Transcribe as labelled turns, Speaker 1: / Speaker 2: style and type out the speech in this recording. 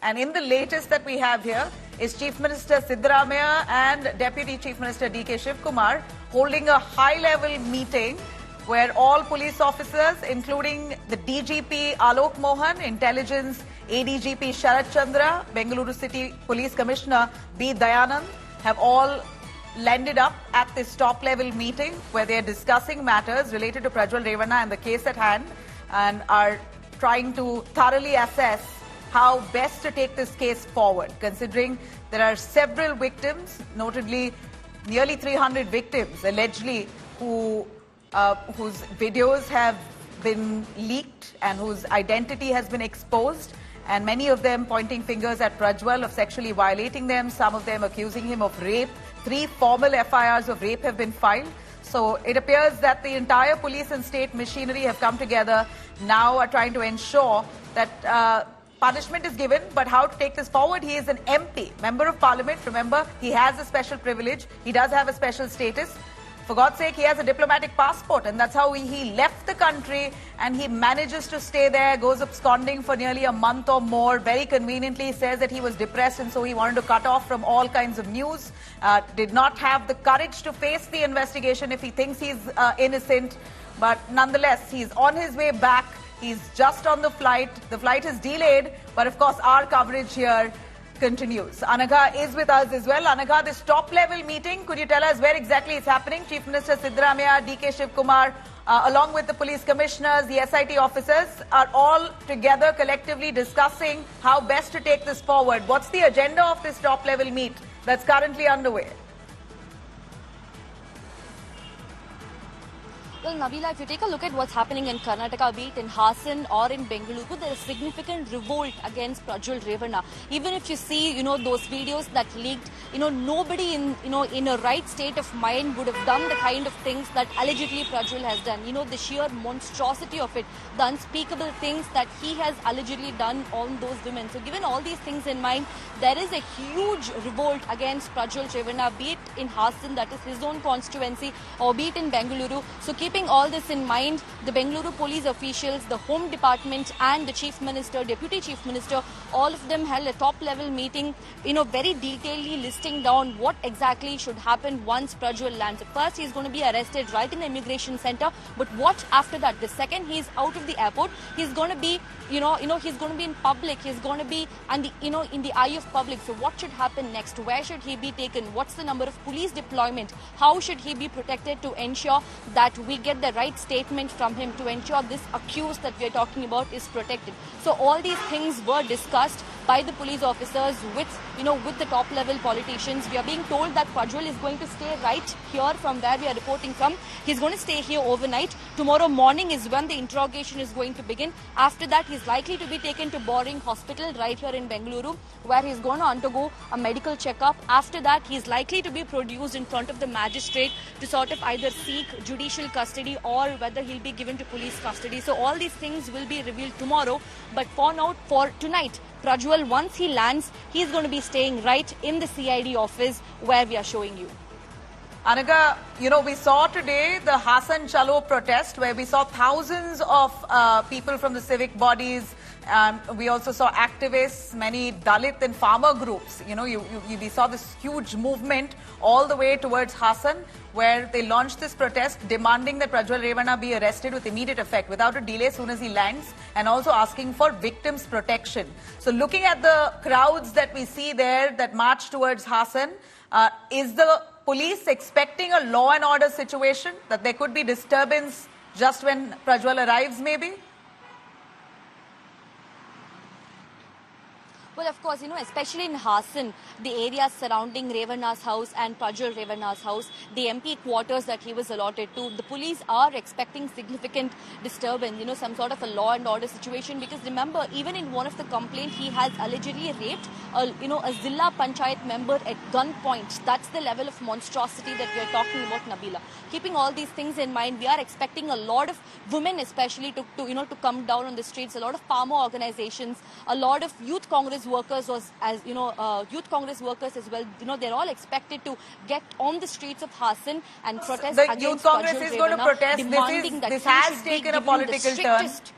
Speaker 1: And in the latest that we have here is Chief Minister Siddaramaiah and Deputy Chief Minister D.K. Shivkumar holding a high-level meeting where all police officers, including the DGP Alok Mohan, Intelligence ADGP Sharat Chandra, Bengaluru City Police Commissioner B. Dayanand, have all landed up at this top-level meeting where they are discussing matters related to Prajwal Revanna and the case at hand, and are trying to thoroughly assess how best to take this case forward, considering there are several victims, notably nearly 300 victims, allegedly, whose videos have been leaked and whose identity has been exposed, and many of them pointing fingers at Prajwal of sexually violating them, some of them accusing him of rape. 3 formal FIRs of rape have been filed. So it appears that the entire police and state machinery have come together, now are trying to ensure that punishment is given, but how to take this forward. He is an MP, Member of Parliament. Remember, he has a special privilege. He does have a special status. For God's sake, he has a diplomatic passport, and that's how he left the country, and he manages to stay there, goes absconding for nearly a month or more. Very conveniently says that he was depressed and so he wanted to cut off from all kinds of news. Did not have the courage to face the investigation if he thinks he's innocent. But nonetheless, he's on his way back. He's just on the flight. The flight is delayed, but of course our coverage here continues. Anagha is with us as well. Anagha, this top-level meeting, could you tell us where exactly it's happening? Chief Minister Siddaramaiah, D.K. Shivkumar, along with the police commissioners, the SIT officers, are all together collectively discussing how best to take this forward. What's the agenda of this top-level meet that's currently underway?
Speaker 2: Well, Nabila, if you take a look at what's happening in Karnataka, be it in Hassan or in Bengaluru, there is significant revolt against Prajwal Revanna. Even if you see, those videos that leaked, nobody in a right state of mind would have done the kind of things that allegedly Prajwal has done. The sheer monstrosity of it, the unspeakable things that he has allegedly done on those women. So given all these things in mind, there is a huge revolt against Prajwal Revanna, be it in Hassan, that is his own constituency, or be it in Bengaluru. So keeping all this in mind, the Bengaluru police officials, the Home Department and the Chief Minister, Deputy Chief Minister, all of them held a top-level meeting, very detailedly listing down what exactly should happen once Prajwal lands. First, he's going to be arrested right in the immigration center, but what after that? The second he's out of the airport, he's going to be, he's going to be in public, he's going to be, and in the eye of public. So what should happen next? Where should he be taken? What's the number of police deployment? How should he be protected to ensure that we get the right statement from him, to ensure this accused that we are talking about is protected? So all these things were discussed by the police officers with the top level politicians. We are being told that Prajwal is going to stay right here from where we are reporting from. He's going to stay here overnight. Tomorrow morning is when the interrogation is going to begin. After that, he's likely to be taken to Boring Hospital right here in Bengaluru, where he's going to undergo a medical checkup. After that, he's likely to be produced in front of the magistrate to sort of either seek judicial custody or whether he'll be given to police custody. So all these things will be revealed tomorrow. But for now, for tonight, Prajwal, once he lands, he's going to be staying right in the CID office where we are showing you.
Speaker 1: Anagha, we saw today the Hassan Chalo protest where we saw thousands of people from the civic bodies. We also saw activists, many Dalit and farmer groups. We saw this huge movement all the way towards Hassan, where they launched this protest demanding that Prajwal Revanna be arrested with immediate effect, without a delay, as soon as he lands, and also asking for victims' protection. So looking at the crowds that we see there that march towards Hassan, is the police expecting a law and order situation, that there could be disturbance just when Prajwal arrives maybe?
Speaker 2: Well, of course, especially in Hassan, the areas surrounding Revanna's house and Prajwal Revanna's house, the MP quarters that he was allotted to, the police are expecting significant disturbance, some sort of a law and order situation. Because remember, even in one of the complaints, he has allegedly raped, a Zilla Panchayat member at gunpoint. That's the level of monstrosity that we are talking about, Nabila. Keeping all these things in mind, we are expecting a lot of women, especially to come down on the streets. A lot of farmer organizations, a lot of youth Congress workers, youth Congress workers as well. They're all expected to get on the streets of Hassan and protest
Speaker 1: the
Speaker 2: against
Speaker 1: youth Congress
Speaker 2: Prajwal
Speaker 1: is going to
Speaker 2: Revanna,
Speaker 1: protest.
Speaker 2: demanding that
Speaker 1: this
Speaker 2: he
Speaker 1: has
Speaker 2: should be
Speaker 1: taken a
Speaker 2: given
Speaker 1: political
Speaker 2: the
Speaker 1: turn.
Speaker 2: strictest